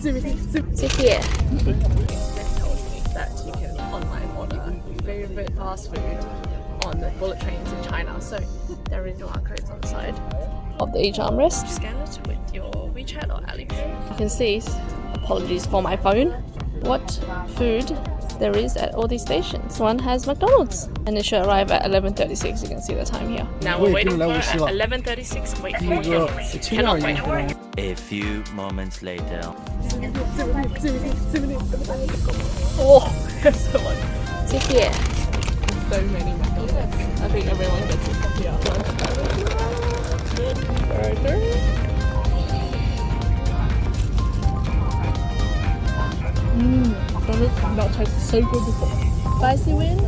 谢谢。Tells me that you can online order favorite fast food on the bullet trains in China. So there is QR codes on the side of the each armrest. Scan it with your WeChat or Alipay. You can see, apologies for my phone, what food there is at all these stations. One has McDonald's and it should arrive at 11:36. You can see the time here. Now we're waiting for 11:36. Wait for McDonald's. Cannot wait. A few moments later. Oh, that's the one. 谢谢. So many McDonald's. I think everyone gets it here. Burger. McDonald's not tasted so good before. Spicy wing.